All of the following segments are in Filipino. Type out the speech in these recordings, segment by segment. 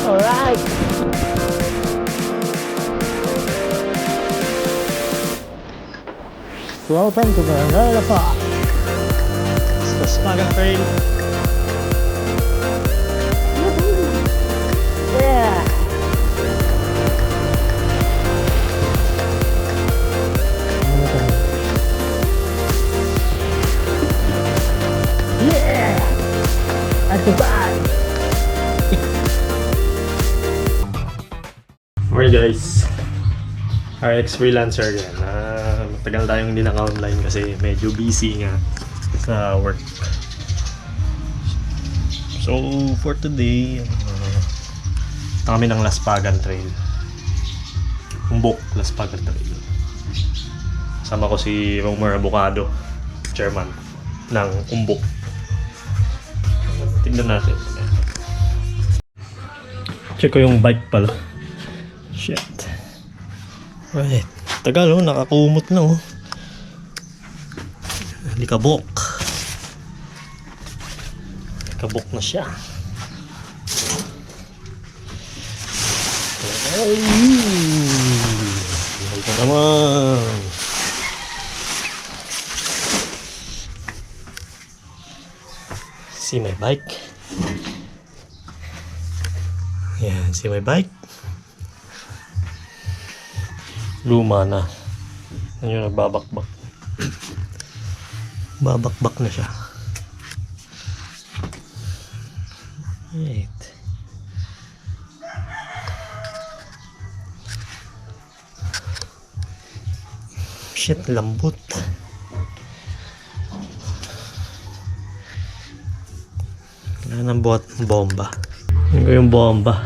Alright. Welcome to Barangay La Paz. It's the Smagan Trail. Yeah. Yeah. That's the bad. Morning guys, RX Freelancer yan. Matagal tayong hindi naka-online kasi medyo busy nga sa work. So for today, kami ng Laspagan Trail, Umbok Laspagan Trail. Sama ko si Romer Abocado, chairman ng Umbok. Tignan natin. Check ko yung bike pala. Shit. Right. Tagal oh, nakakumot na oh. Likabok. Likabok na siya. Ay! Ito naman. See my bike. Yan, see my bike. Luma na. Ano yun, nagbabakbak. Babakbak na siya. Right. Shit, lambot. Kailangan ng bomba. Ano yung bomba?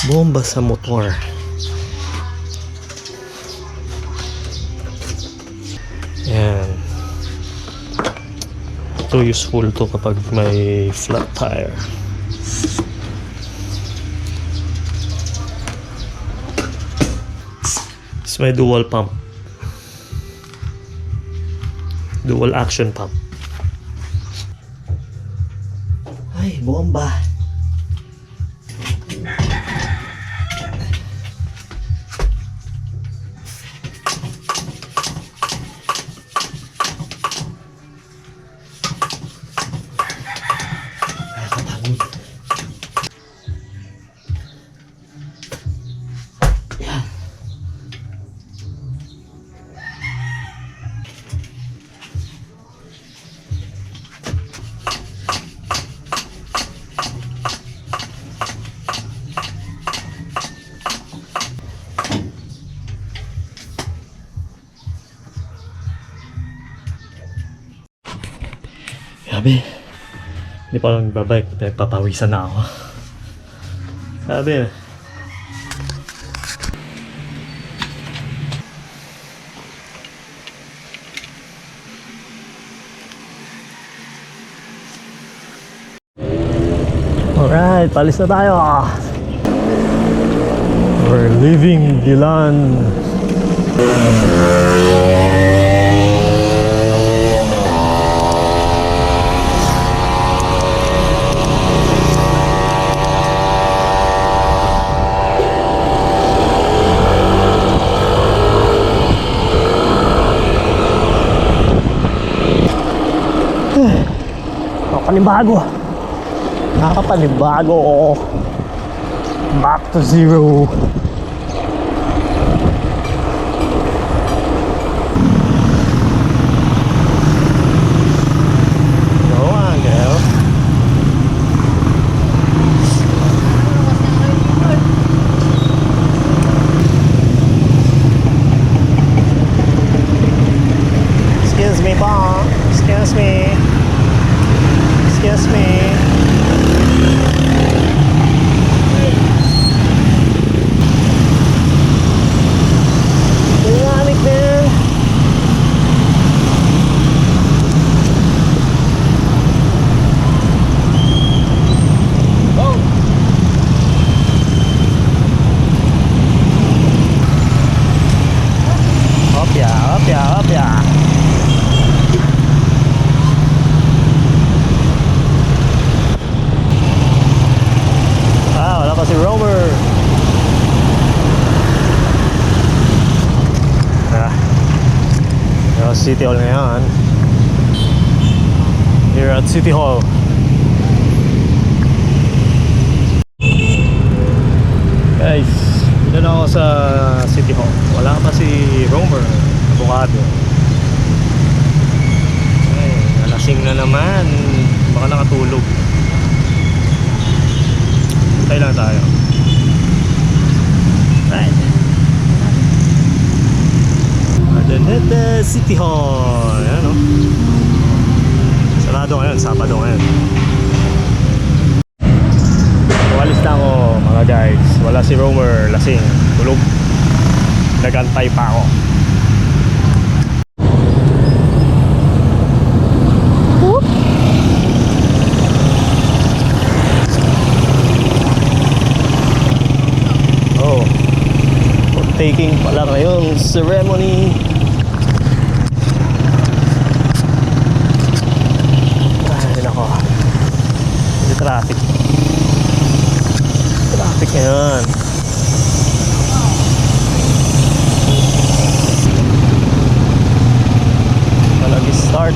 Bomba sa motor. Yan. Ito useful to kapag may flat tire. It's may dual pump. Dual action pump. Ay, bomba. Sabi, hindi pa lang nagbabike, pinagpapawisan na ako. Sabi, alright, palis na tayo. We're leaving Gilan. Nakakapanibago. Nakakapanibago. Back to zero. Go on, girl. Excuse me po. Excuse me. Excuse me. Dynamic man. Oh. Hopya, hopya, hopya. Wala pa si Romer. City Hall ngayon. Here at City Hall. Guys, dito na ako sa City Hall. Wala pa si Romer, abogado. Ay, nalasing na naman. Baka nakatulog. Tayo lang tayo. Right. Adaneta City Hall. Ayan o. Sarado ngayon, Sabado ngayon. Walis na ako mga guys. Wala si Romer, lasing, tulog. Nagantay pa ako. Taking pala ngayon ceremony. Ay nako, hindi traffic ngayon. Palagi start.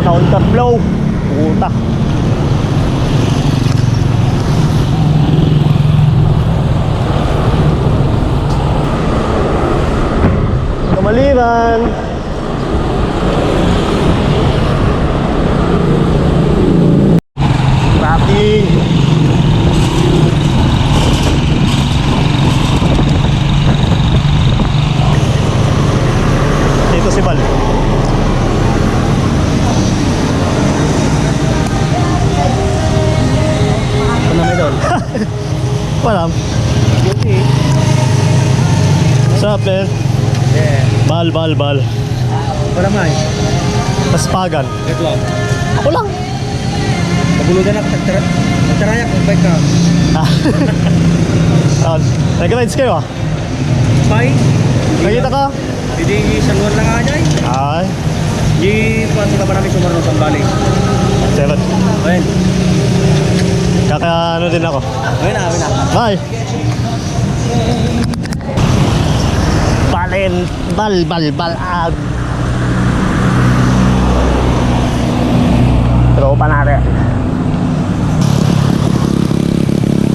Counterflow. Puta. Kamaliran. Traffic. Dito si Bal. Wala. What's up, man? Yeah. Bal. Wala man. Paspagan. Ito lang. Ako lang. Nabulugan ako. Nagtarayak ng bike ka. Nag-rides kayo ah? Bye. Nakita ka? Hindi saluan lang nga dyan. Ay. Di pa sila pa namin sumarunong sa balik. 7. Ayun. Kaka ano din ako. Ayun na. Bye. Bal. Tropa natin.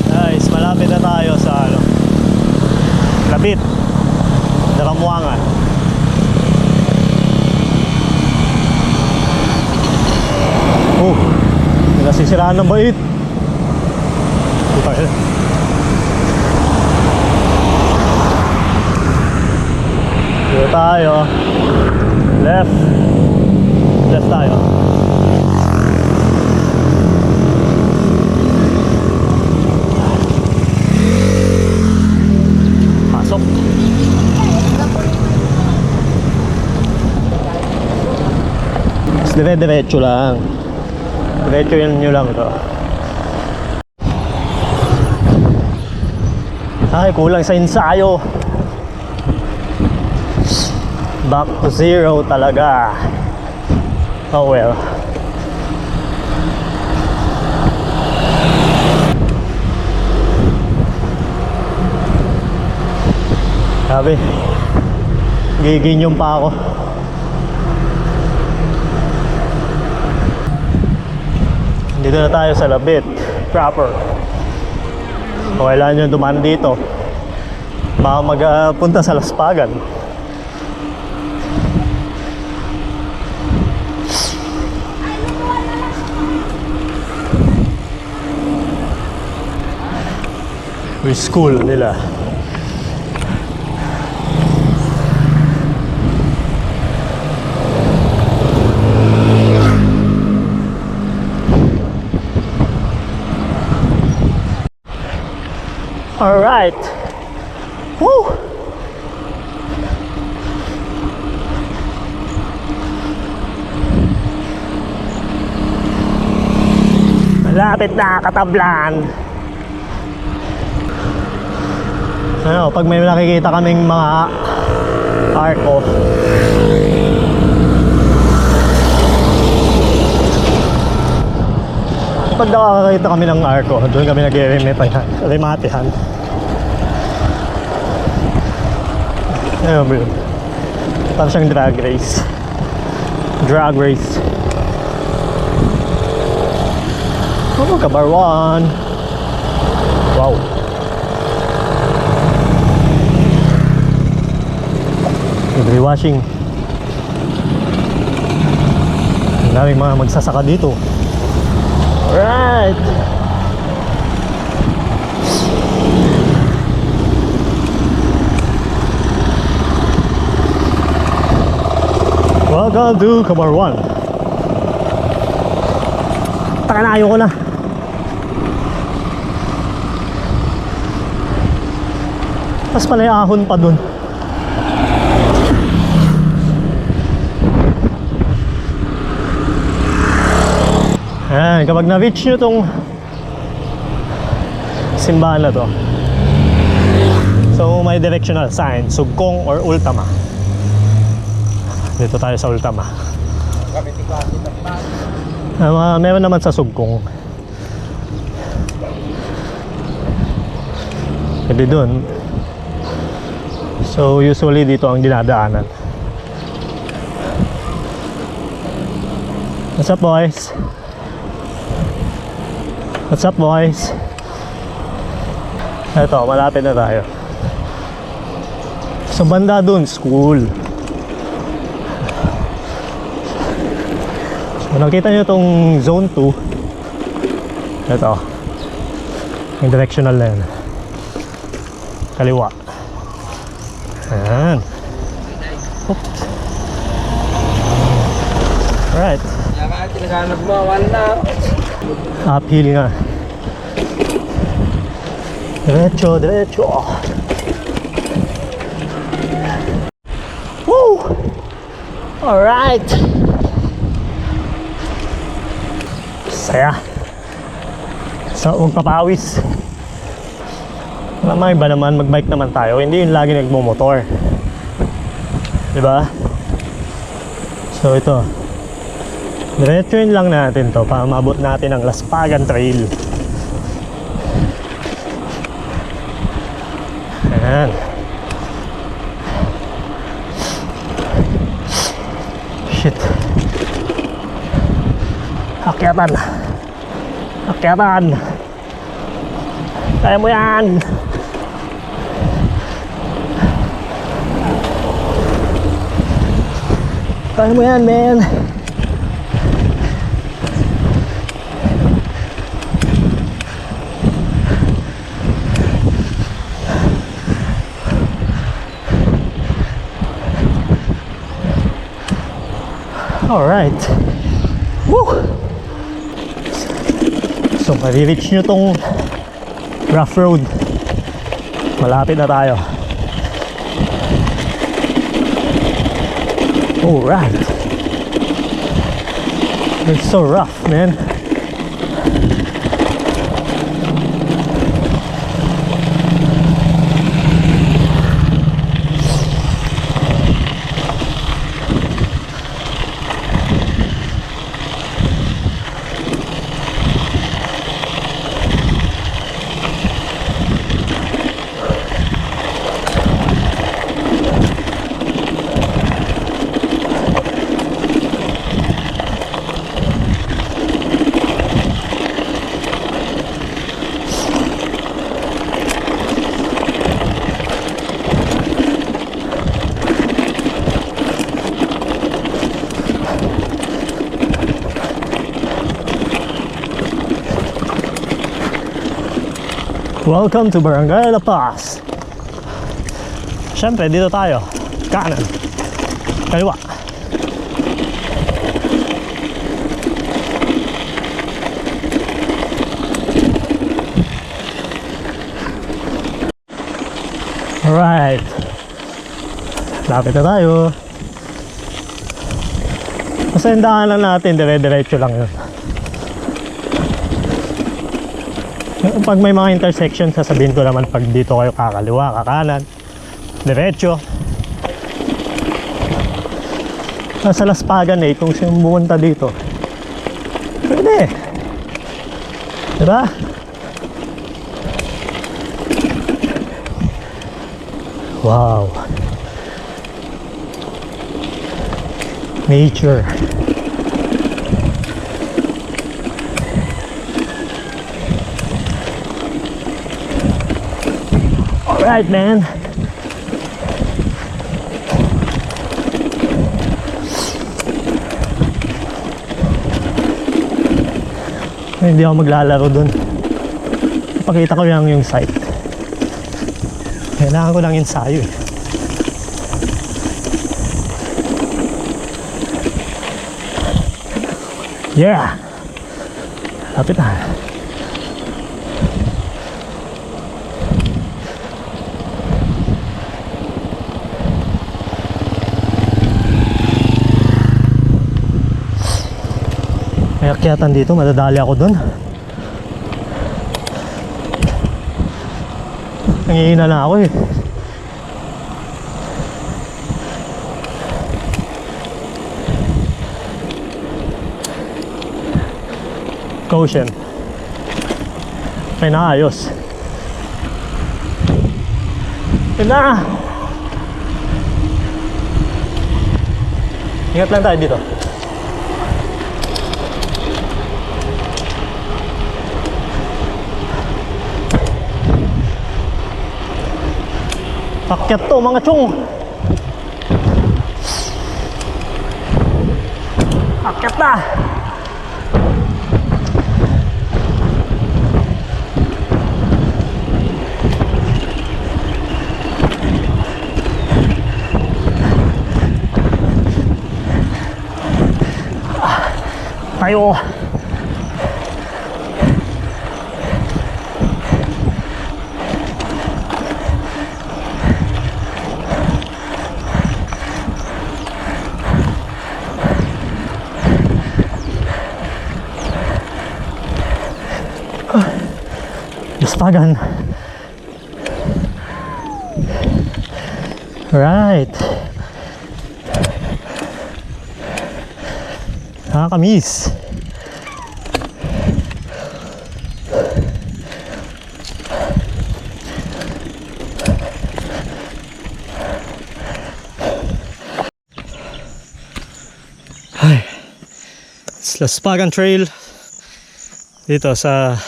Guys, malapit na tayo sa ano. Labit. Nakamuangan. Oh. Nasisiraan ng bait. Dito tayo. Left tayo. Pasok. Diretso lang. Diretso yun nyo lang ito. Ay, kulang sa ensayo. Back to zero talaga. Oh well. Sabi, giginyong pa ako. Dito na tayo sa Labit proper. O kailangan nyo dumaan dito, baka magpunta sa Laspagan. Yung school nila. All right. Woo! Malapit na Katablan. Ano, pag may nakikita kaming mga arko, pag nakakakita kami ng arko, doon kami nag-rematihan. Ayun bro, parang siyang drag race. Oh, Kabarwan. Wow. Libre washing. Ang daming mga magsasaka dito. Alright. Welcome to Kabarwan. Taka na, ayoko na. Mas pala yung ahon pa dun. Ayan, kapag na-reach nyo tong simbahan na to, so may directional sign, Sugkong or Ultama. Dito tayo sa Ultama. Meron naman sa Sugkong. Pwede dun. So usually dito ang dinadaanan. What's up boys? What's up boys? Eto, malapit na tayo. Sa banda dun, school. So, nakita nyo itong zone 2. Ito. Yung directional na yan. Kaliwa. Ayan. Oops. Alright. Uphill nga. Diretso, diretso. Woo! Alright. Saya. So, magpapawis. May iba naman, magbike naman tayo. Hindi yung lagi nagmumotor. Diba? So, ito. Diretsuin lang natin to para maabot natin ang Laspagan Trail. Ayan. Shit. Akyatan. Akyatan. Kaya mo yan. Kaya mo yan, man. Alright. Woo! So, marireach nyo tong rough road. Malapit na tayo. Alright. It's so rough, man. Welcome to Barangay La Paz. Siyempre, dito tayo. Kanan. Kaliwa. Alright. Lapit na tayo. Basta yung daanan natin, dire-diretso lang yun. Pag may mga intersection, sasabihin ko naman pag dito kayo kakaliwa, kakanan, diretso. Nasa Laspagan kung siyang bumunta dito, pwede, diba? Wow, nature. Alright, man. Hindi ako maglalaro dun. Pakita ko lang yung site. Kailangan ko lang ensayo eh. Yeah! Lapit na. May akyatan dito, madadali ako dun. Nangihina na ako eh. Caution. May naayos. Yun na! Ingat lang tayo dito. Pakyat to mga chong. Pakyat na. Tayo. Laspagan. Right. Nakakamiss. Ay. It's Laspagan Trail dito sa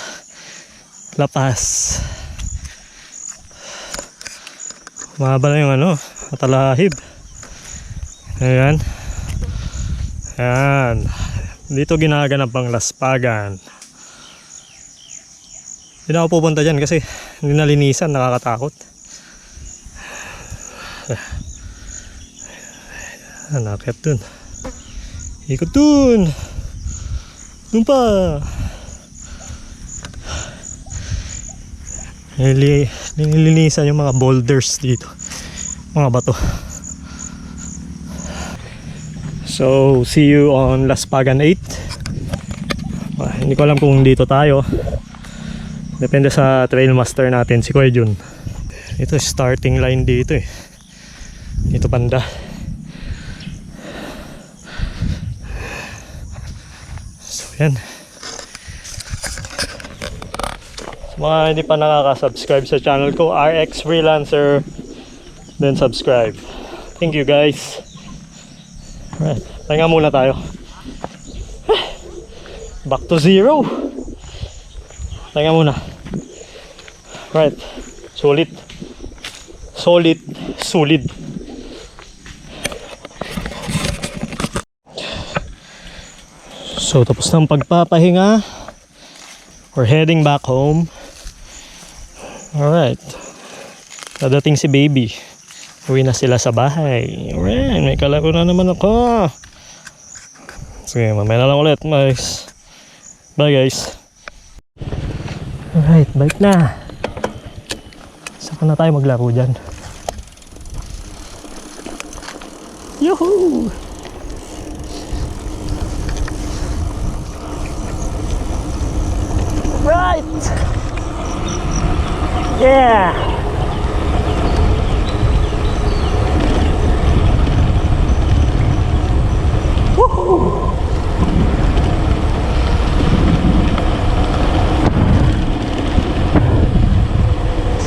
La Paz. Mahaba na yung matalahib. Ayan. Ayan. Dito ginaganap ang Laspagan. Hindi na ako pupunta dyan kasi hindi nalinisan, nakakatakot. Nakakit dun. Ikot dun. Dun pa. Nililinisan yung mga boulders dito, mga bato. So see you on Laspagan 8. Hindi ko alam kung dito tayo, depende sa trail master natin, si Kuya Jun. Ito starting line dito eh, dito banda. So yan. Mga hindi pa nakaka-subscribe sa channel ko, RX Freelancer, then subscribe. Thank you guys. Alright, pahinga muna tayo. Back to zero. Pahinga muna. Alright, sulit. Solid, solid. So tapos ng pagpapahinga, we're heading back home. Alright. Nadating si baby. Uwi na sila sa bahay. Alright, may kalaro na naman ako. Sige, mamaya na lang ulit, guys. Bye, guys. Alright, balik na. Saka na tayo maglaro dyan. Yuhuu! Right! Yeah! Woohoo!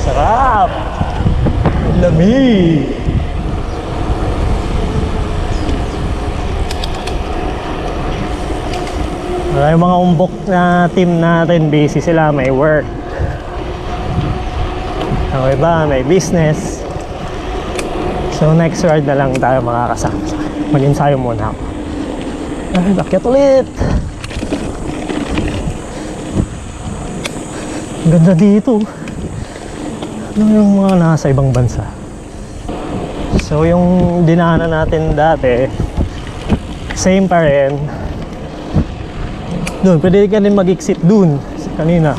Sarap! Lamig! Yung mga umbok na team natin, busy sila, may work. Ang iba, may business. So next ride na lang tayo makakasama. Mag-ensayo muna ako. Ay, bakit ulit? Ang ganda dito. Ano yung mga nasa ibang bansa? So yung dinaanan natin dati, same pa rin. Doon, pwede ka din mag-exit doon kanina.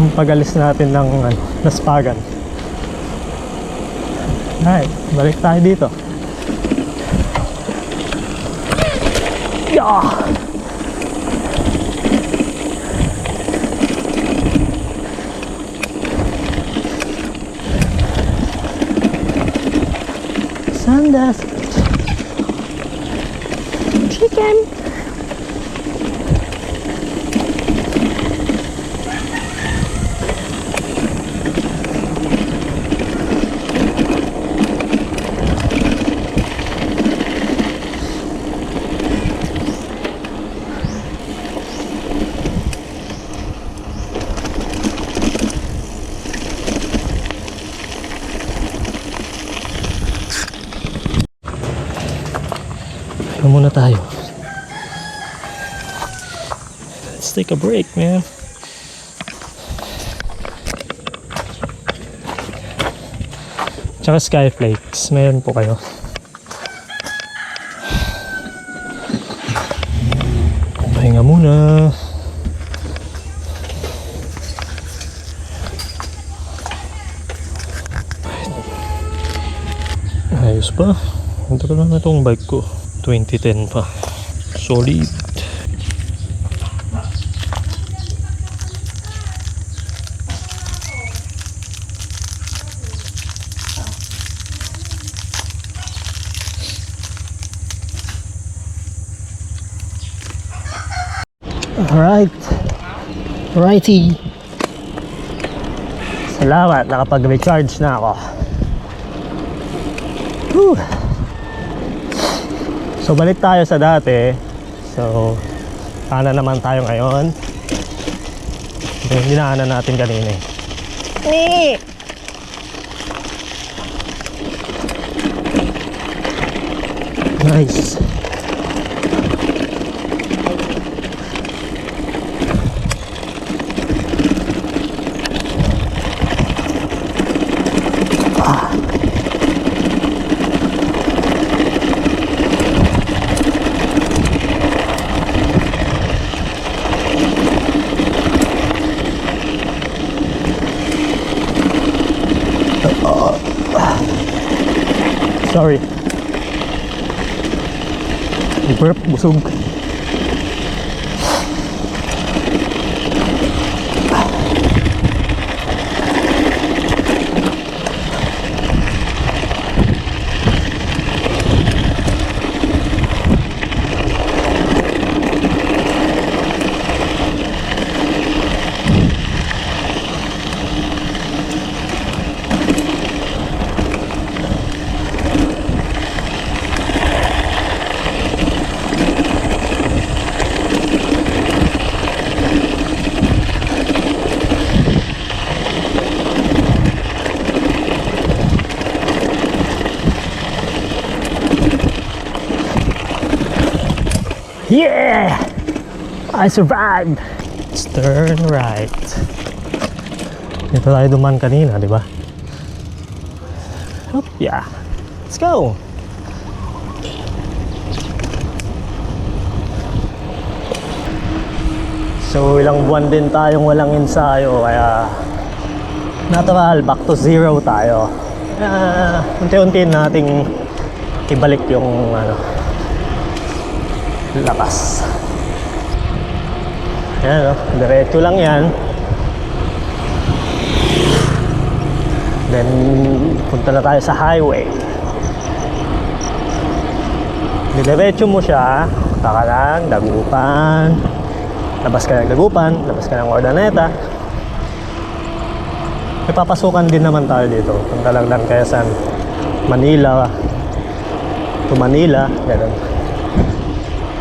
Yung pag-alis natin ng Laspagan. Alright, balik tayo dito. Yeah! Sandas. Chicken. Muna tayo. Let's take a break, man. Tsaka Skyflakes, meron po kayo. Pahinga muna. Ayos pa. Ang tagal na itong bike ko. 2010 pa. Solid. Alright. Righty. Salamat. Nakapag-recharge na ako. Whew. So balik tayo sa dati. So sana naman tayo ngayon. Yung dinaanan natin kanina eh. Nice. Sorry. Burp, busog. Yeah! I survived! Let's turn right. Dito tayo duman kanina, di ba? Hop, yeah. Let's go! So ilang buwan din tayong walang ensayo, kaya natural, back to zero tayo. Unti-unti nating ibalik yung lakas. Ayan, diretso lang yan. Then punta na tayo sa highway. Diretso mo siya, taka lang, Dagupan. Labas ka ng Dagupan, labas ka ng Ordaneta. May papasukan din naman tayo dito. Punta lang ng Quezon, Manila to Manila. Ganun.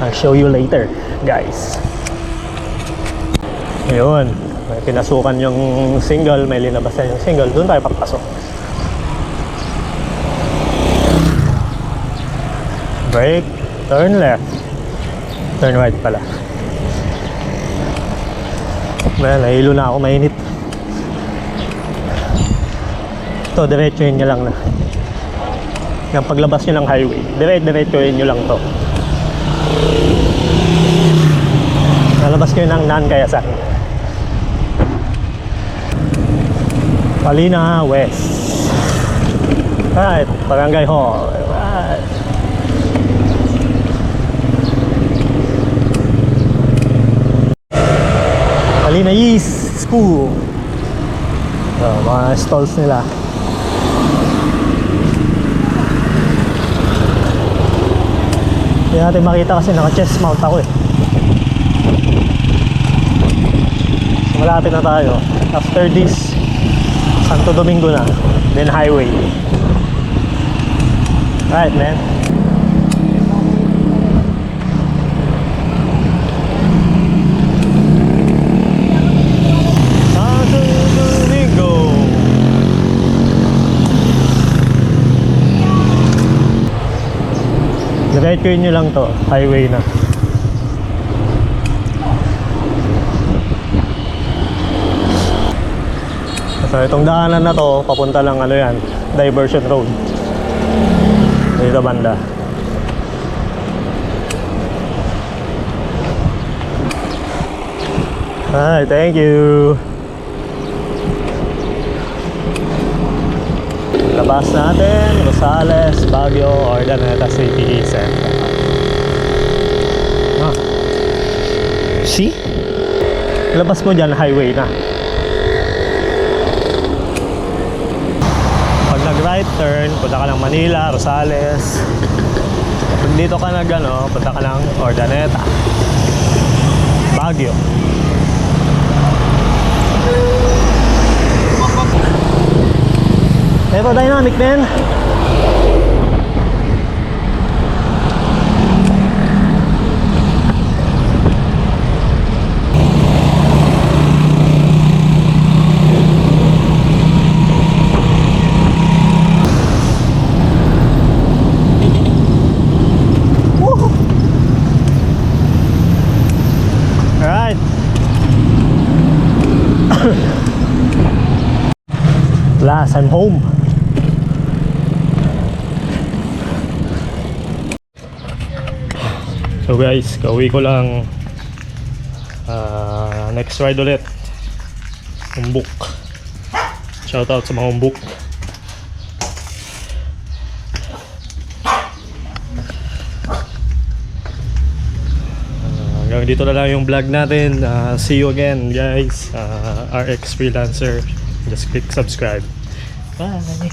I'll show you later, guys. Ayun. May pinasukan yung single, may linabasan yung single. Doon tayo papasok. Brake, turn left. Turn right pala. Well, nahilo na ako, mainit. Ito, diretsuhin nyo lang na. Yung paglabas nyo ng highway, diretsuhin nyo lang to. Nalabas kayo ng non-Quezon. Palina West. Right, Barangay Hall. Right. Palina East School. Mga stalls nila. Hindi natin makita kasi naka-chest mount ako eh. So, malapit na tayo. After this, Santo Domingo na. Then highway. Right, man. Santo Domingo. Diretsuhin nyo lang to. Highway na. So itong daanan na to, papunta lang ano yan, diversion road. Dito banda. Hi, thank you. Labas natin, Rosales, Baguio, Ordaneta City Center. Ah. See? Labas mo dyan, highway na. Pag nag-right turn, punta ka ng Manila, Rosales. Pag dito ka punta ka ng Ordaneta, Baguio. Aerodynamic, man. Alright. Last, I'm home. So guys, kauwi ko lang. Next ride ulit Umbuk. Shoutout sa mga Umbuk. Hanggang dito na lang yung vlog natin. See you again guys. RX Freelancer. Just click subscribe. Bye.